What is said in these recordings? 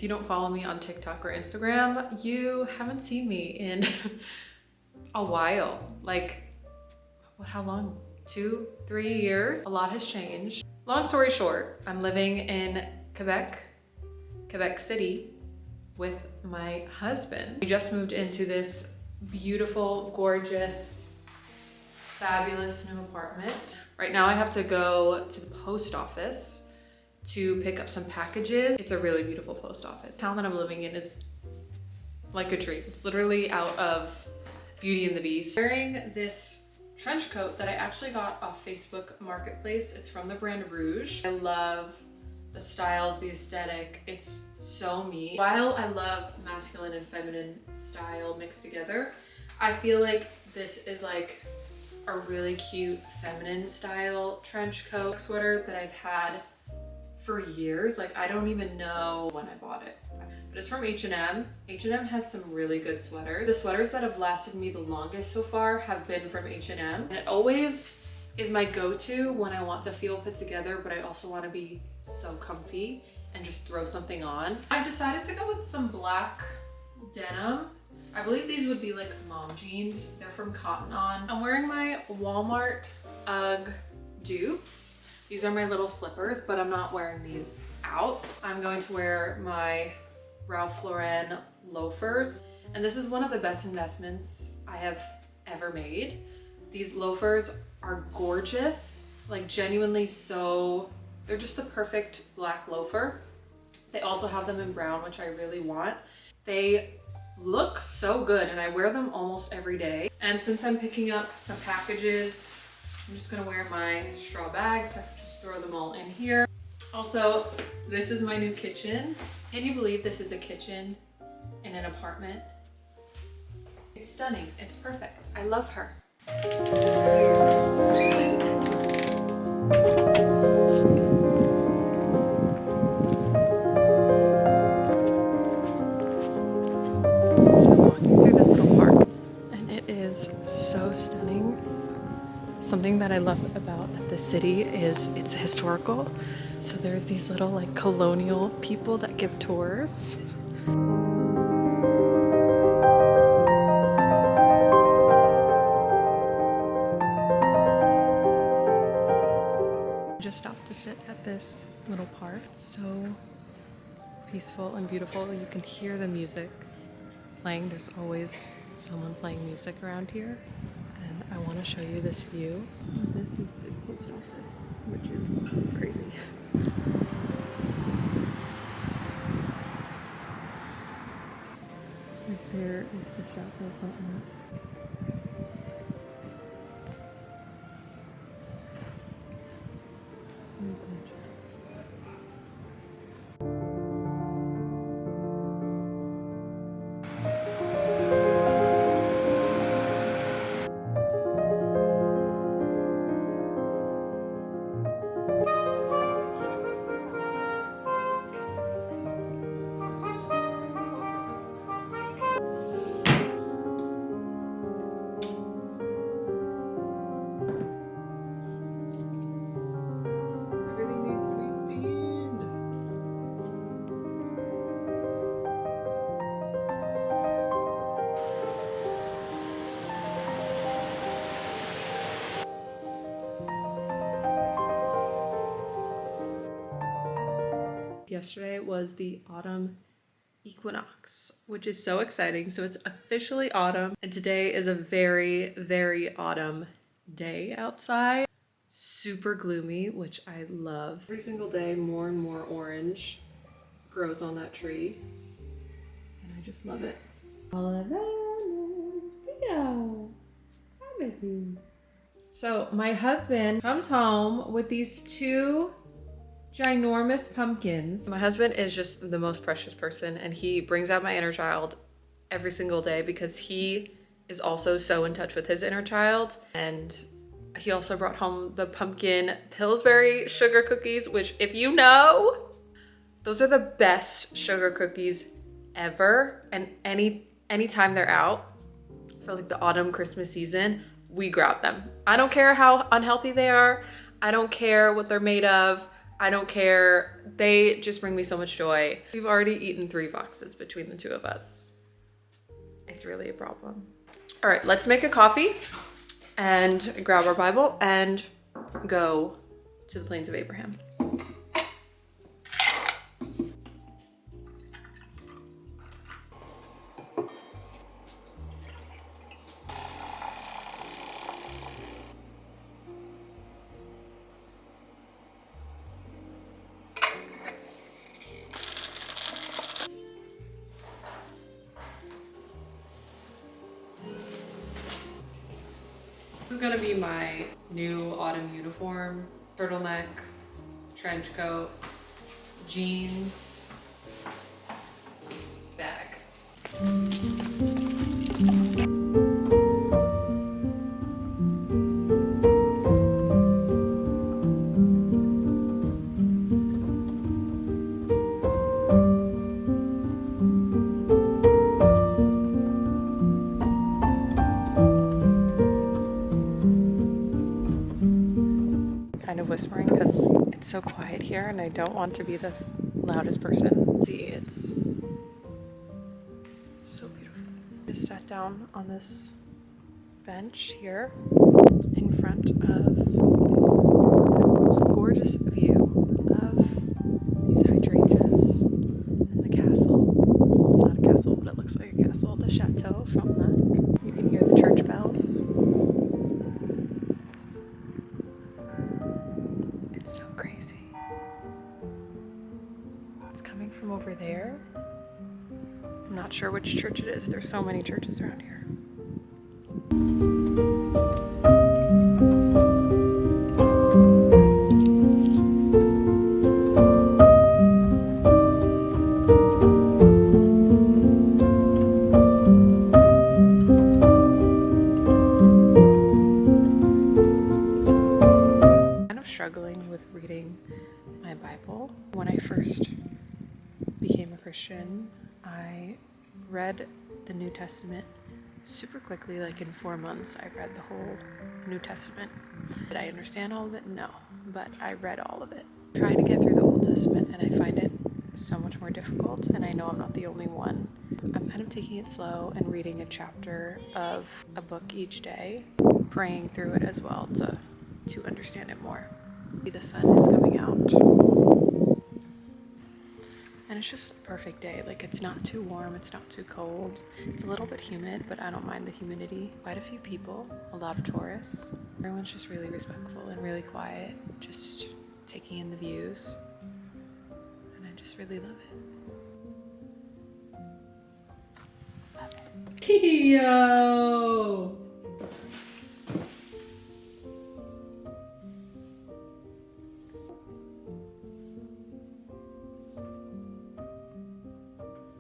you don't follow me on TikTok or Instagram, you haven't seen me in a while. Like, how long? 2-3 years? A lot has changed. Long story short, I'm living in Quebec City with my husband. We just moved into this beautiful, gorgeous, fabulous new apartment. Right now I have to go to the post office to pick up some packages. It's a really beautiful post office. The town that I'm living in is like a dream. It's literally out of Beauty and the Beast. Wearing this trench coat that I actually got off Facebook Marketplace. It's from the brand Rouge. I love the styles, the aesthetic. It's so me. While I love masculine and feminine style mixed together, I feel like this is like a really cute feminine style trench coat sweater that I've had for years. Like, I don't even know when I bought it. But it's from H&M. H&M has some really good sweaters. The sweaters that have lasted me the longest so far have been from H&M. And it always is my go-to when I want to feel put together, but I also want to be so comfy and just throw something on. I decided to go with some black denim. I believe these would be like mom jeans. They're from Cotton On. I'm wearing my Walmart UGG dupes. These are my little slippers, but I'm not wearing these out. I'm going to wear my Ralph Lauren loafers. And this is one of the best investments I have ever made. These loafers are gorgeous, like genuinely so, they're just the perfect black loafer. They also have them in brown, which I really want. They look so good and I wear them almost every day. And since I'm picking up some packages, I'm just gonna wear my straw bag so I can just throw them all in here. Also, this is my new kitchen. Can you believe this is a kitchen in an apartment? It's stunning, it's perfect. I love her. So I'm walking through this little park and it is so stunning. Something that I love about the city is it's historical. So there's these little like colonial people that give tours. Just stopped to sit at this little park. It's so peaceful and beautiful. You can hear the music playing. There's always someone playing music around here. And I want to show you this view. This is the post office, which is crazy. Right there is the Chateau Frontenac. So gorgeous. Yesterday was the autumn equinox, which is so exciting. So it's officially autumn, and today is a very, very autumn day outside. Super gloomy, which I love. Every single day, more and more orange grows on that tree, and I just love it. So my husband comes home with these two ginormous pumpkins. My husband is just the most precious person, and he brings out my inner child every single day because he is also so in touch with his inner child. And he also brought home the pumpkin Pillsbury sugar cookies, which, if you know, those are the best sugar cookies ever. And anytime they're out for like the autumn Christmas season, we grab them. I don't care how unhealthy they are. I don't care what they're made of. I don't care. They just bring me so much joy. We've already eaten 3 boxes between the 2 of us. It's really a problem. All right, let's make a coffee and grab our Bible and go to the Plains of Abraham. This is gonna be my new autumn uniform. Turtleneck, trench coat, jeans, bag. Kind of whispering because it's so quiet here and I don't want to be the loudest person. See, it's so beautiful. Just sat down on this bench here in front of the most gorgeous view of these hydrangeas and the castle. Well, it's not a castle, but it looks like a castle. The chateau from that. You can hear the church bells. It's so crazy. It's coming from over there. I'm not sure which church it is. There's so many churches around here. Struggling with reading my Bible. When I first became a Christian, I read the New Testament super quickly, like in 4 months. I read the whole New Testament. Did I understand all of it? No, but I read all of it. I'm trying to get through the Old Testament and I find it so much more difficult, and I know I'm not the only one. I'm kind of taking it slow and reading a chapter of a book each day, praying through it as well to understand it more. The sun is coming out and it's just a perfect day. Like, it's not too warm, it's not too cold. It's a little bit humid, but I don't mind the humidity. Quite a few people, a lot of tourists. Everyone's just really respectful and really quiet, just taking in the views, and I just really love it. Yo!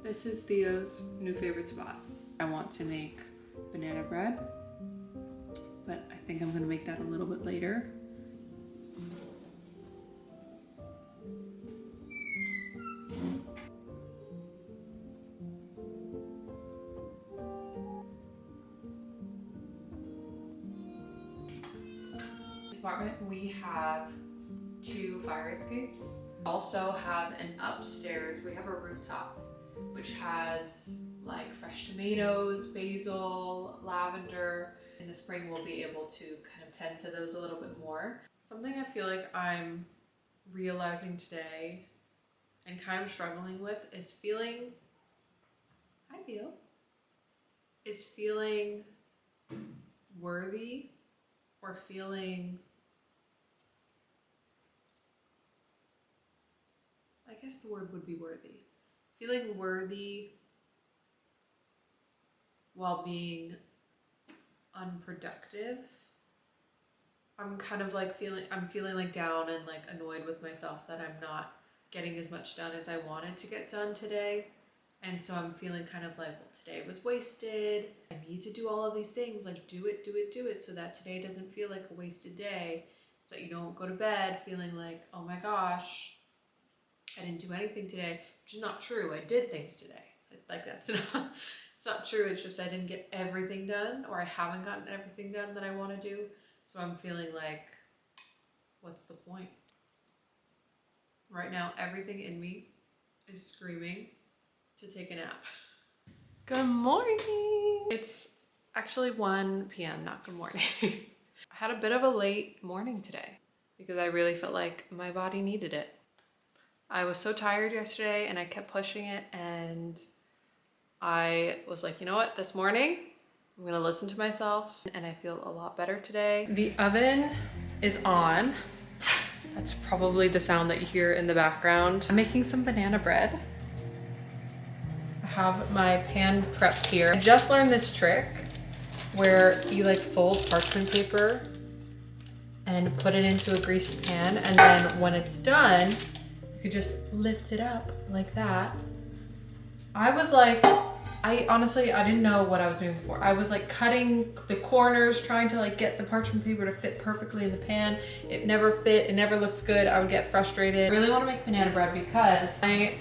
This is Theo's new favorite spot. I want to make banana bread, but I think I'm gonna make that a little bit later. In this apartment, we have 2 fire escapes. We also have an upstairs, we have a rooftop, which has like fresh tomatoes, basil, lavender. In the spring, we'll be able to kind of tend to those a little bit more. Something I feel like I'm realizing today and kind of struggling with is feeling worthy, or feeling, I guess the word would be worthy. Feeling worthy while being unproductive. I'm kind of like feeling like down and like annoyed with myself that I'm not getting as much done as I wanted to get done today. And so I'm feeling kind of like, well, today was wasted. I need to do all of these things, like do it, so that today doesn't feel like a wasted day. So that you don't go to bed feeling like, oh my gosh, I didn't do anything today, which is not true. I did things today. Like that's not, it's not true. It's just I didn't get everything done, or I haven't gotten everything done that I want to do. So I'm feeling like, what's the point? Right now, everything in me is screaming to take a nap. Good morning. It's actually 1 p.m., not good morning. I had a bit of a late morning today because I really felt like my body needed it. I was so tired yesterday and I kept pushing it, and I was like, you know what, this morning I'm gonna listen to myself, and I feel a lot better today. The oven is on. That's probably the sound that you hear in the background. I'm making some banana bread. I have my pan prepped here. I just learned this trick where you like fold parchment paper and put it into a greased pan, and then when it's done, you could just lift it up like that. I was like, I didn't know what I was doing before. I was like cutting the corners, trying to like get the parchment paper to fit perfectly in the pan. It never fit, it never looked good. I would get frustrated. I really want to make banana bread because my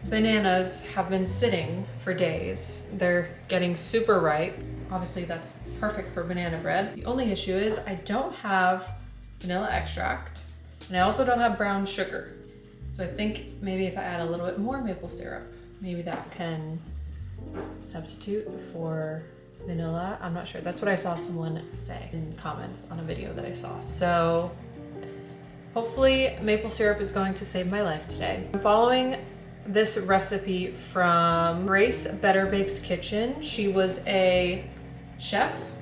bananas have been sitting for days. They're getting super ripe. Obviously that's perfect for banana bread. The only issue is I don't have vanilla extract, and I also don't have brown sugar. So I think maybe if I add a little bit more maple syrup, maybe that can substitute for vanilla. I'm not sure. That's what I saw someone say in comments on a video that I saw. So hopefully maple syrup is going to save my life today. I'm following this recipe from Grace Better Bakes Kitchen. She was a chef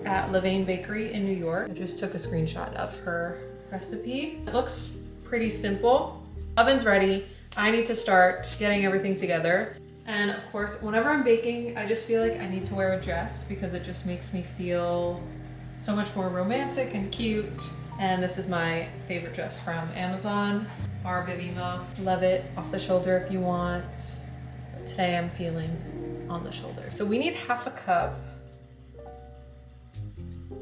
at Levain Bakery in New York. I just took a screenshot of her recipe. It looks pretty simple. Oven's ready. I need to start getting everything together. And of course, whenever I'm baking, I just feel like I need to wear a dress because it just makes me feel so much more romantic and cute. And this is my favorite dress from Amazon, Bar Vivimos. Love it. Off the shoulder if you want. But today I'm feeling on the shoulder. So we need half a cup.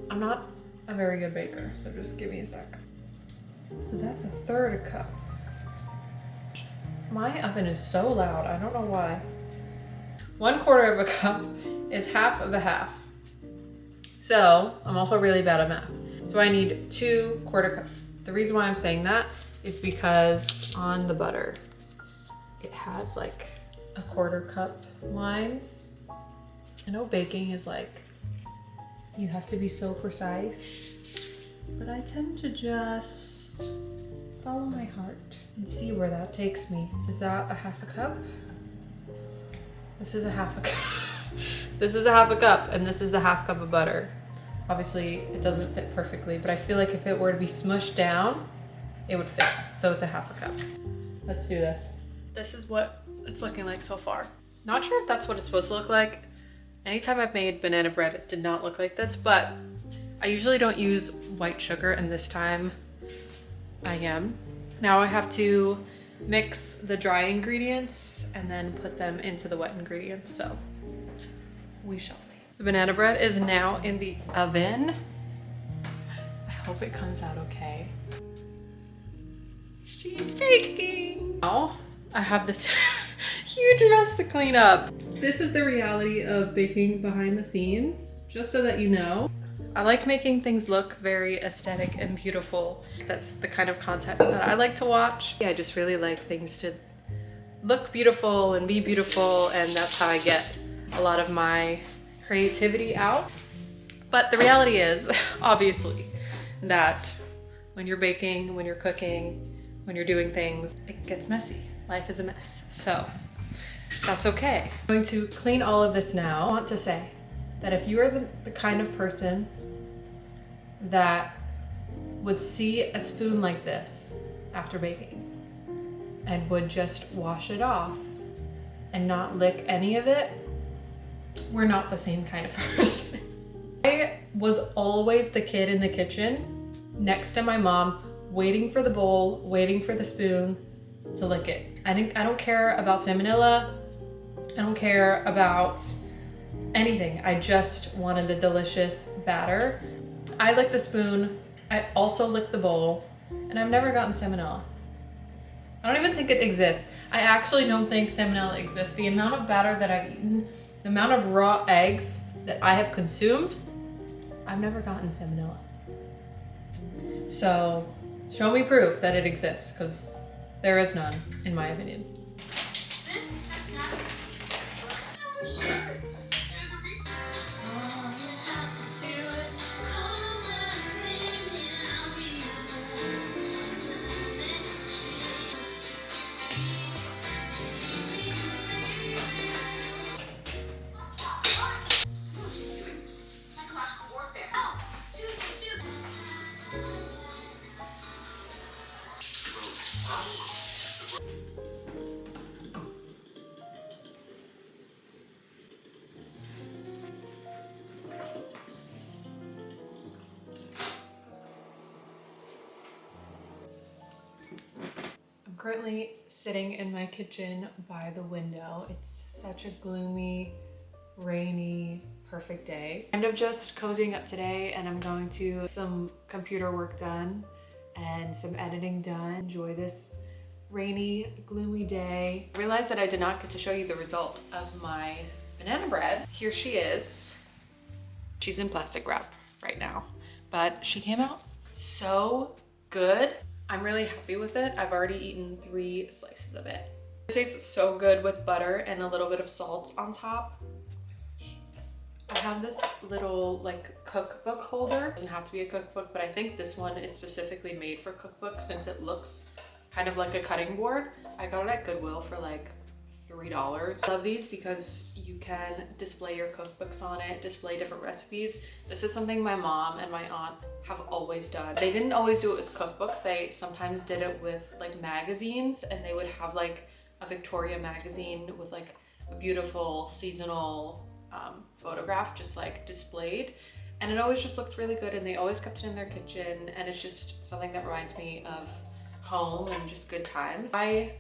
I'm not a very good baker, so just give me a sec. So that's a third cup. My oven is so loud, I don't know why. 1/4 of a cup is half of a half. So I'm also really bad at math. So I need 2 1/4 cups. The reason why I'm saying that is because on the butter, it has like a 1/4 cup lines. I know baking is like, you have to be so precise, but I tend to just follow my heart and see where that takes me. Is that a half a cup? This is a half a cup. This is a half a cup, and this is the half cup of butter. Obviously, it doesn't fit perfectly, but I feel like if it were to be smushed down, it would fit. So it's a half a cup. Let's do this. This is what it's looking like so far. Not sure if that's what it's supposed to look like. Anytime I've made banana bread, it did not look like this, but I usually don't use white sugar, and this time I am. Now I have to mix the dry ingredients and then put them into the wet ingredients, so we shall see. The banana bread is now in the oven. I hope it comes out okay. She's baking. Now I have this huge mess to clean up. This is the reality of baking behind the scenes, just so that you know. I like making things look very aesthetic and beautiful. That's the kind of content that I like to watch. I just really like things to look beautiful and be beautiful, and that's how I get a lot of my creativity out. But the reality is, obviously, that when you're baking, when you're cooking, when you're doing things, it gets messy. Life is a mess, so that's okay. I'm going to clean all of this now. I want to say that if you are the kind of person that would see a spoon like this after baking and would just wash it off and not lick any of it, we're not the same kind of person. I was always the kid in the kitchen next to my mom, waiting for the bowl, waiting for the spoon to lick it. I don't care about salmonella. I don't care about anything. I just wanted the delicious batter. I lick the spoon. I also lick the bowl, and I've never gotten salmonella. I don't even think it exists. I actually don't think salmonella exists. The amount of batter that I've eaten, the amount of raw eggs that I have consumed, I've never gotten salmonella. So show me proof that it exists, because There is none, in my opinion. I'm currently sitting in my kitchen by the window. It's such a gloomy, rainy, perfect day. Kind of just cozying up today, and I'm going to get some computer work done and some editing done. Enjoy this rainy, gloomy day. I realized that I did not get to show you the result of my banana bread. Here she is. She's in plastic wrap right now, but she came out so good. I'm really happy with it. I've already eaten 3 slices of it. It tastes so good with butter and a little bit of salt on top. I have this little like cookbook holder. It doesn't have to be a cookbook, but I think this one is specifically made for cookbooks since it looks kind of like a cutting board. I got it at Goodwill for like $3. I love these because you can display your cookbooks on it, display different recipes. This is something my mom and my aunt have always done. They didn't always do it with cookbooks. They sometimes did it with like magazines, and they would have like a Victoria magazine with like a beautiful seasonal photograph just like displayed. And it always just looked really good, and they always kept it in their kitchen, and it's just something that reminds me of home and just good times. I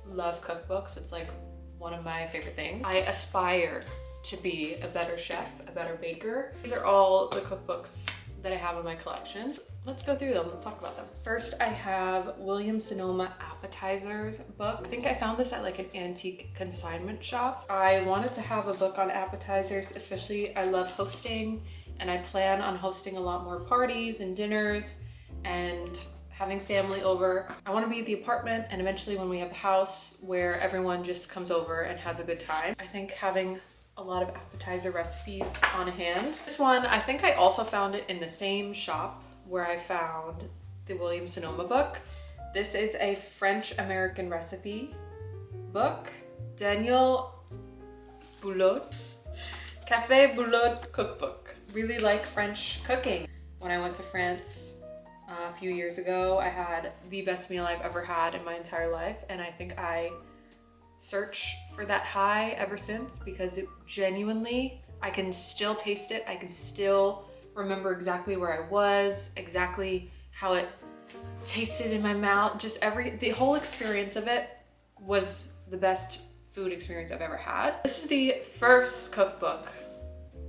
love cookbooks. It's like one of my favorite things. I aspire to be a better chef, a better baker. These are all the cookbooks that I have in my collection. Let's go through them. Let's talk about them. First, I have Williams-Sonoma Appetizers book. I think I found this at like an antique consignment shop. I wanted to have a book on appetizers, especially I love hosting, and I plan on hosting a lot more parties and dinners and having family over. I want to be at the apartment, and eventually when we have a house, where everyone just comes over and has a good time. I think having a lot of appetizer recipes on hand. This one, I think I also found it in the same shop where I found the Williams-Sonoma book. This is a French-American recipe book. Daniel Boulot, Café Boulot Cookbook. Really like French cooking. When I went to France a few years ago, I had the best meal I've ever had in my entire life, and I think I search for that high ever since, because it genuinely, I can still taste it. I can still remember exactly where I was, exactly how it tasted in my mouth. Just the whole experience of it was the best food experience I've ever had. This is the first cookbook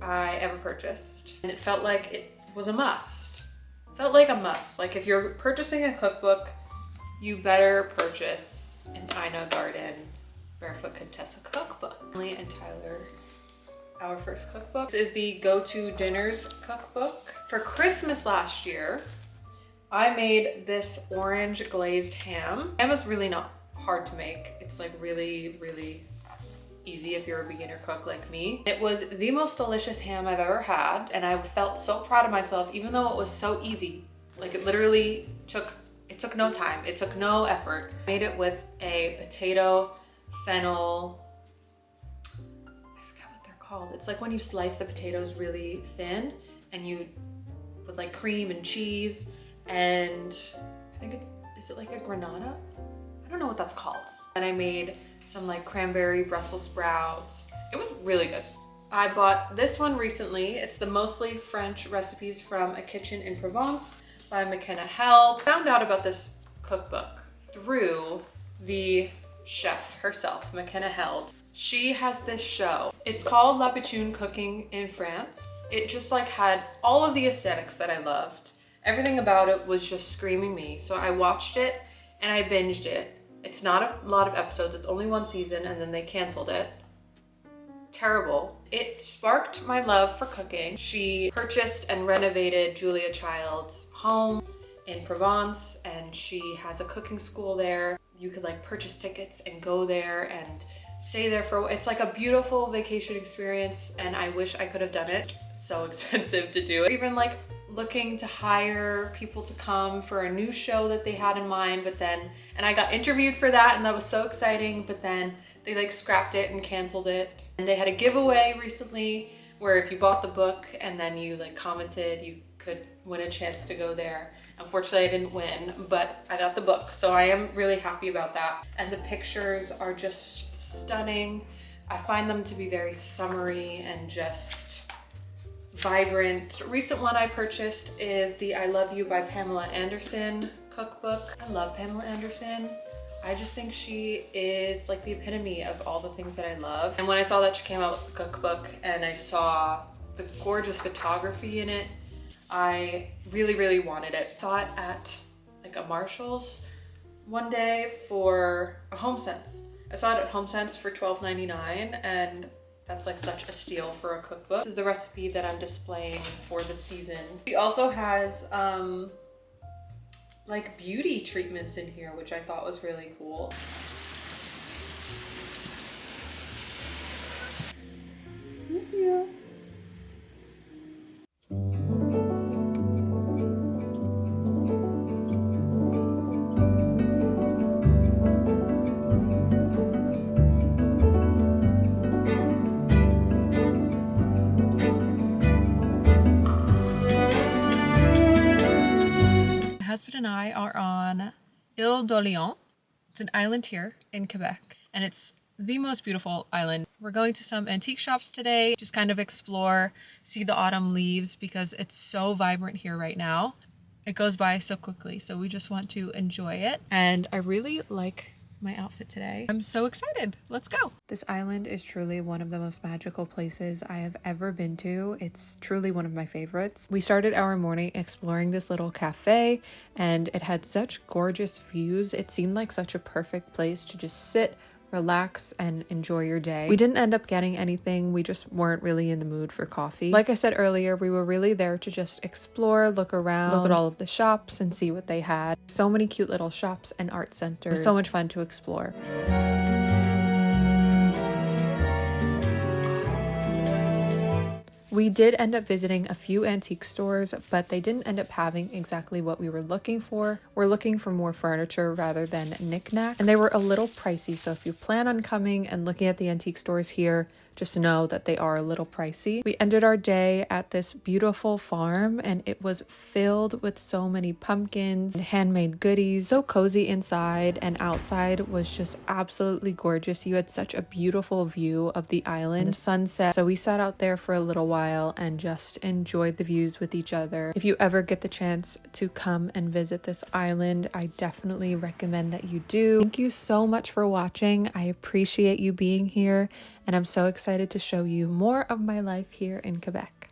I ever purchased, and it felt like it was a must. Felt like a must. Like if you're purchasing a cookbook, you better purchase an Ina Garden Barefoot Contessa cookbook. Emily and Tyler, our first cookbook. This is the Go-To Dinners cookbook. For Christmas last year, I made this orange glazed ham. Ham is really not hard to make. It's like really, really easy if you're a beginner cook like me. It was the most delicious ham I've ever had, and I felt so proud of myself, even though it was so easy. Like it literally took no time. It took no effort. I made it with a potato, fennel, I forgot what they're called. It's like when you slice the potatoes really thin, and you, with like cream and cheese, and I think is it like a granada? I don't know what that's called. And I made some like cranberry Brussels sprouts. It was really good. I bought this one recently. It's the Mostly French Recipes from a Kitchen in Provence by McKenna Held. Found out about this cookbook through the chef herself, McKenna Held. She has this show. It's called La Pichoune Cooking in France. It just like had all of the aesthetics that I loved. Everything about it was just screaming me. So I watched it and I binged it. It's not a lot of episodes. It's only 1 season, and then they canceled it. Terrible. It sparked my love for cooking. She purchased and renovated Julia Child's home, in Provence, and she has a cooking school there. You could like purchase tickets and go there and stay there for, it's like a beautiful vacation experience, and I wish I could have done it. So expensive to do. Even like looking to hire people to come for a new show that they had in mind, but then, and I got interviewed for that, and that was so exciting, but then they like scrapped it and canceled it. And they had a giveaway recently where if you bought the book and then you like commented, you could win a chance to go there. Unfortunately, I didn't win, but I got the book, so I am really happy about that. And the pictures are just stunning. I find them to be very summery and just vibrant. A recent one I purchased is the I Love You by Pamela Anderson cookbook. I love Pamela Anderson. I just think she is like the epitome of all the things that I love. And when I saw that she came out with a cookbook and I saw the gorgeous photography in it, I really, really wanted it. Saw it at like a Marshall's one day for a HomeSense. I saw it at HomeSense for $12.99, and that's like such a steal for a cookbook. This is the recipe that I'm displaying for the season. She also has like beauty treatments in here, which I thought was really cool. Thank you. My husband and I are on Ile d'Orléans. It's an island here in Quebec, and it's the most beautiful island. We're going to some antique shops today, just kind of explore, see the autumn leaves, because it's so vibrant here right now. It goes by so quickly, so we just want to enjoy it. And I really like my outfit today. I'm so excited. Let's go. This island is truly one of the most magical places I have ever been to. It's truly one of my favorites. We started our morning exploring this little cafe, and it had such gorgeous views. It seemed like such a perfect place to just sit, relax, and enjoy your day. We didn't end up getting anything. We just weren't really in the mood for coffee. Like I said earlier, we were really there to just explore, look around, look at all of the shops and see what they had. So many cute little shops and art centers. It was so much fun to explore. We did end up visiting a few antique stores, but they didn't end up having exactly what we were looking for. We're looking for more furniture rather than knickknacks, and they were a little pricey. So if you plan on coming and looking at the antique stores here, just know that they are a little pricey. We ended our day at this beautiful farm, and it was filled with so many pumpkins and handmade goodies. So cozy inside, and outside was just absolutely gorgeous. You had such a beautiful view of the island, the sunset. So we sat out there for a little while and just enjoyed the views with each other. If you ever get the chance to come and visit this island, I definitely recommend that you do. Thank you so much for watching. I appreciate you being here, and I'm so excited to show you more of my life here in Quebec.